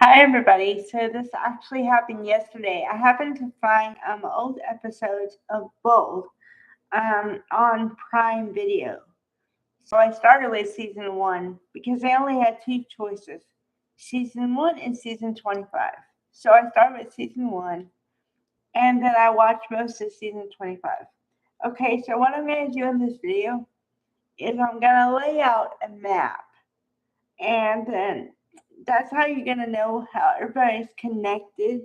Hi everybody. So this actually happened yesterday. I happened to find old episodes of both on Prime Video. So I started with season 1 because they only had two choices. Season 1 and season 25. So I started with season 1 and then I watched most of season 25. Okay, so what I'm going to do in this video is I'm going to lay out a map, and then that's how you're gonna know how everybody's connected.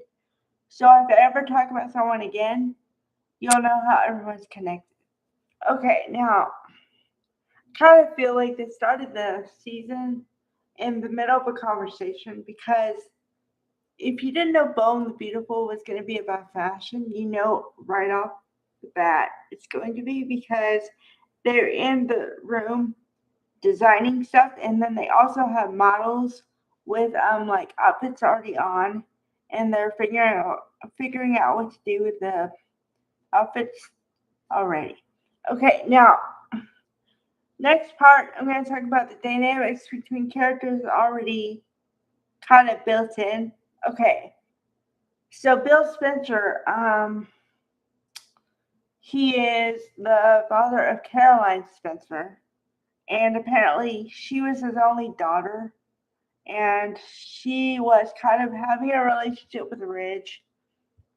So if I ever talk about someone again, you'll know how everyone's connected. Okay, now I kind of feel like they started the season in the middle of a conversation because if you didn't know Bold and the Beautiful was going to be about fashion, you know right off the bat it's going to be because they're in the room designing stuff, and then they also have models with like outfits already on, and they're figuring out what to do with the outfits already. Okay, now next part I'm going to talk about the dynamics between characters already kind of built in. Okay, so Bill Spencer, he is the father of Caroline Spencer, and apparently she was his only daughter, and she was kind of having a relationship with Ridge,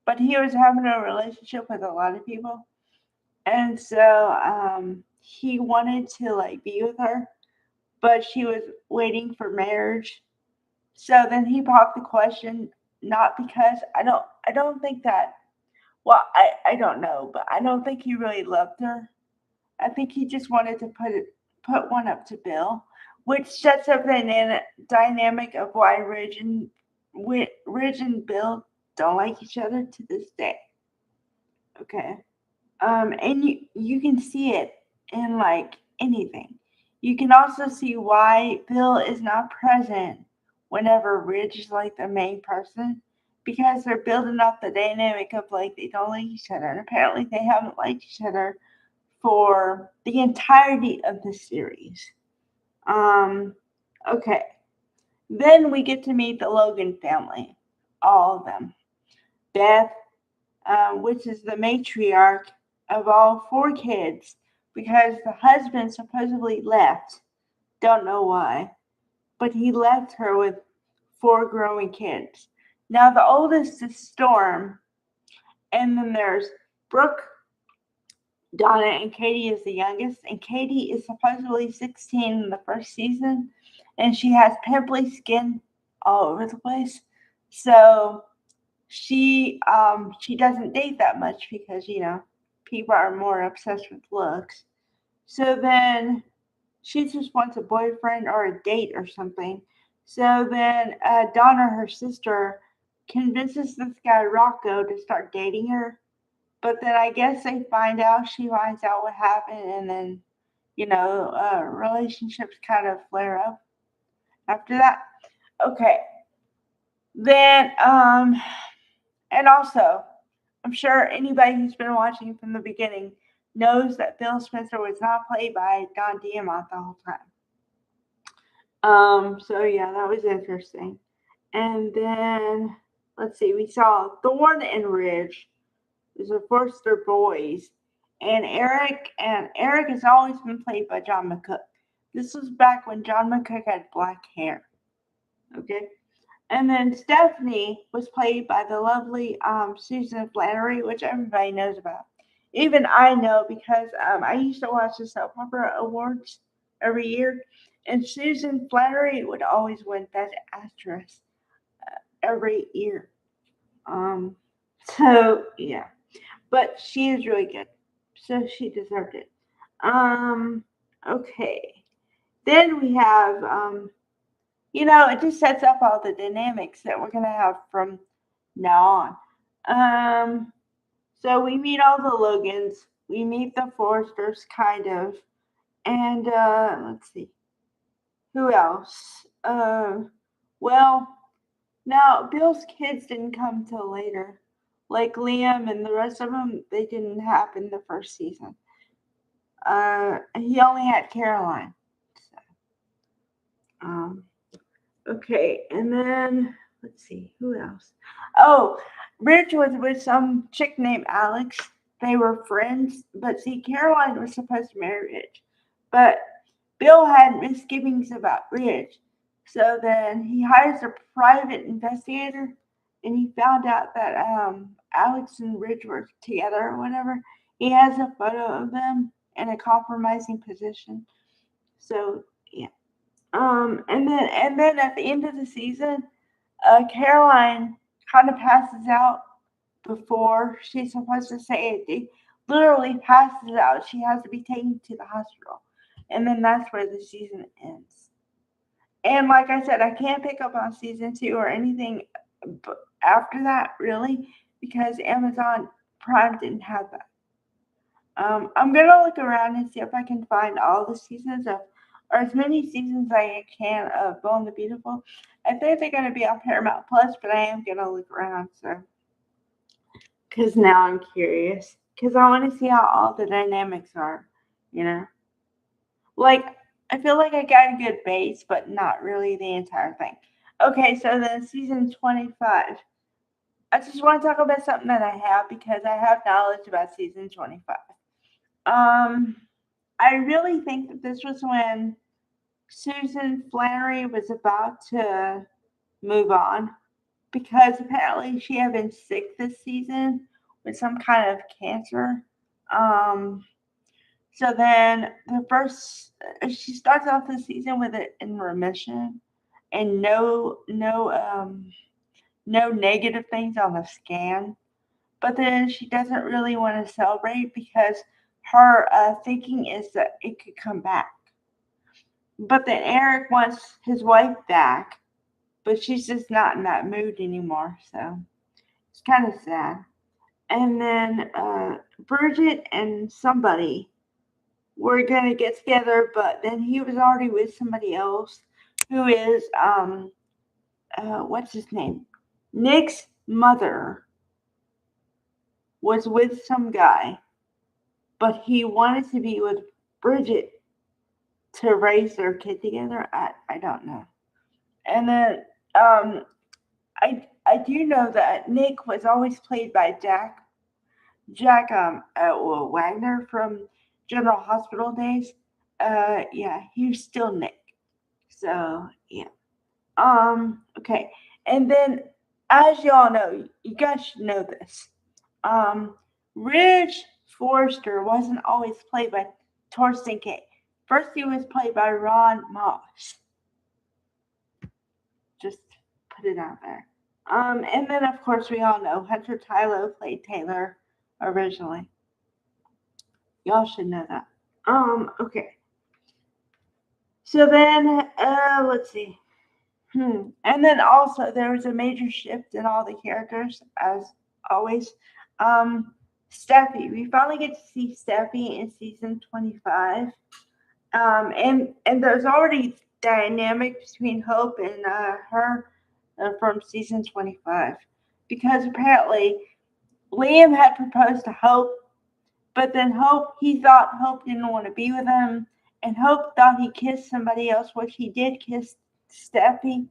but he was having a relationship with a lot of people, and so he wanted to like be with her, but she was waiting for marriage. So then he popped the question, not because I don't think that. Well, I don't know, but I don't think he really loved her. I think he just wanted to put one up to Bill, which sets up the dynamic of why Ridge and Bill don't like each other to this day. Okay, and you can see it in like anything. You can also see why Bill is not present whenever Ridge is like the main person, because they're building up the dynamic of like they don't like each other, and apparently they haven't liked each other for the entirety of the series. Um, okay. Then we get to meet the Logan family, all of them. Beth, which is the matriarch of all four kids, because the husband supposedly left. Don't know why, but he left her with four growing kids. Now, the oldest is Storm, and then there's Brooke, Donna, and Katie is the youngest, and Katie is supposedly 16 in the first season, and she has pimply skin all over the place. So she doesn't date that much because people are more obsessed with looks. So then she just wants a boyfriend or a date or something. So then Donna, her sister, convinces this guy Rocco to start dating her, but then I guess she finds out what happened, and then relationships kind of flare up after that. Okay, then and also, I'm sure anybody who's been watching from the beginning knows that Bill Spencer was not played by Don Diamont the whole time. So yeah, that was interesting. And then let's see, we saw Thorn and Ridge. Is of course they're boys. And Eric has always been played by John McCook. This was back when John McCook had black hair. Okay. And then Stephanie was played by the lovely Susan Flannery, which everybody knows about. Even I know because I used to watch the soap opera awards every year, and Susan Flannery would always win Best Actress every year. Um, so yeah, but she is really good, so she deserved it. Um, okay. Then we have it just sets up all the dynamics that we're gonna have from now on. So we meet all the Logans, we meet the Foresters, kind of, and let's see, who else? Well, now Bill's kids didn't come till later, like Liam and the rest of them. They didn't happen the first season. He only had Caroline. So, okay, and then let's see, who else? Oh, Ridge was with some chick named Alex. They were friends, but see, Caroline was supposed to marry Ridge. But Bill had misgivings about Ridge. So then he hires a private investigator and he found out that Alex and Ridge were together or whatever. He has a photo of them in a compromising position. So yeah. And then at the end of the season, Caroline kind of passes out before she's supposed to say it. Literally passes out. She has to be taken to the hospital, and then that's where the season ends. And like I said, I can't pick up on season two or anything after that really because Amazon Prime didn't have that. I'm gonna look around and see if I can find all the seasons of, or as many seasons as I can of Bone the Beautiful. I think they're gonna be on Paramount Plus, but I am gonna look around. So, because now I'm curious, because I want to see how all the dynamics are. You know, like I feel like I got a good base, but not really the entire thing. Okay, so then season 25. I just want to talk about something that I have because I have knowledge about season 25. Um, I really think that this was when Susan Flannery was about to move on because apparently she had been sick this season with some kind of cancer. Um, so then she starts off the season with it in remission and no negative things on the scan. But then she doesn't really want to celebrate because her thinking is that it could come back. But then Eric wants his wife back, but she's just not in that mood anymore. So it's kind of sad. And then Bridget and somebody were going to get together, but then he was already with somebody else who is, what's his name? Nick's mother was with some guy, but he wanted to be with Bridget to raise their kid together. I don't know. And then I do know that Nick was always played by Jack Wagner from General Hospital days. Yeah, he's still Nick. So yeah. Okay. And then as y'all know, you guys should know this. Um Ridge Forrester wasn't always played by Torsten K. First he was played by Ron Moss. Just put it out there. And then of course we all know Hunter Tylo played Taylor originally. Y'all should know that. Okay. So then, let's see. And then also there was a major shift in all the characters, as always. Steffi, we finally get to see Steffi in season 25. And there's already dynamic between Hope and her from season 25, because apparently Liam had proposed to Hope, but then he thought Hope didn't want to be with him, and Hope thought he kissed somebody else, which he did kiss Steffi,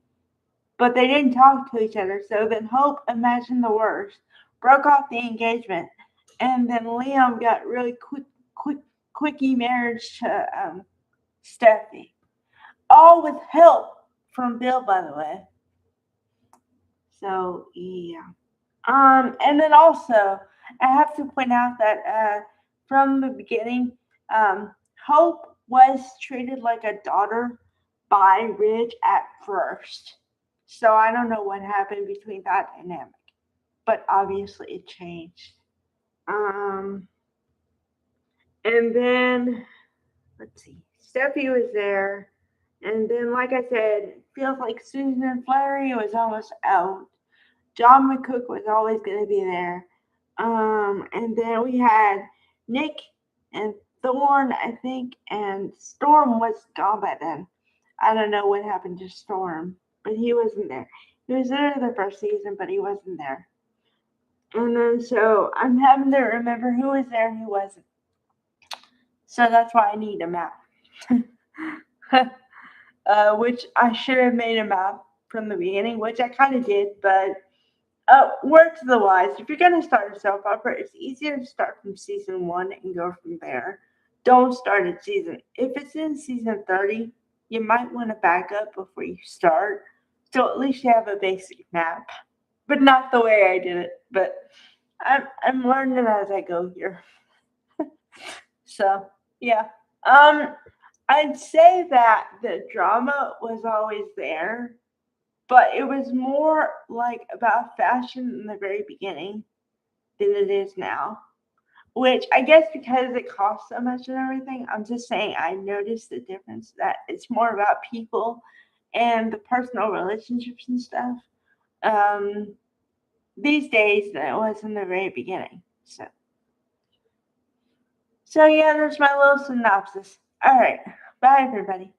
but they didn't talk to each other. So then Hope imagined the worst, broke off the engagement, and then Liam got really quickie marriage to Steffi, all with help from Bill, by the way. So yeah. And then also I have to point out that from the beginning, Hope was treated like a daughter by Ridge at first. So I don't know what happened between that dynamic, but obviously it changed. Um, and then let's see, Steffi was there, and then like I said, it feels like Susan Flannery was almost out. John McCook was always going to be there. And then we had Nick and Thorne, I think, and Storm was gone by then. I don't know what happened to Storm, but he wasn't there. He was there the first season, but he wasn't there. And then so I'm having to remember who was there and who wasn't. So that's why I need a map. Which I should have made a map from the beginning, which I kind of did, but word to the wise, if you're going to start a soap opera, it's easier to start from season 1 and go from there. Don't start at if it's in season 30, you might want to back up before you start, so at least you have a basic map, but not the way I did it, but I'm learning as I go here. So, yeah. I'd say that the drama was always there, but it was more like about fashion in the very beginning than it is now. Which I guess because it costs so much and everything, I'm just saying I noticed the difference that it's more about people and the personal relationships and stuff um, these days than it was in the very beginning. So yeah, there's my little synopsis. All right, bye everybody.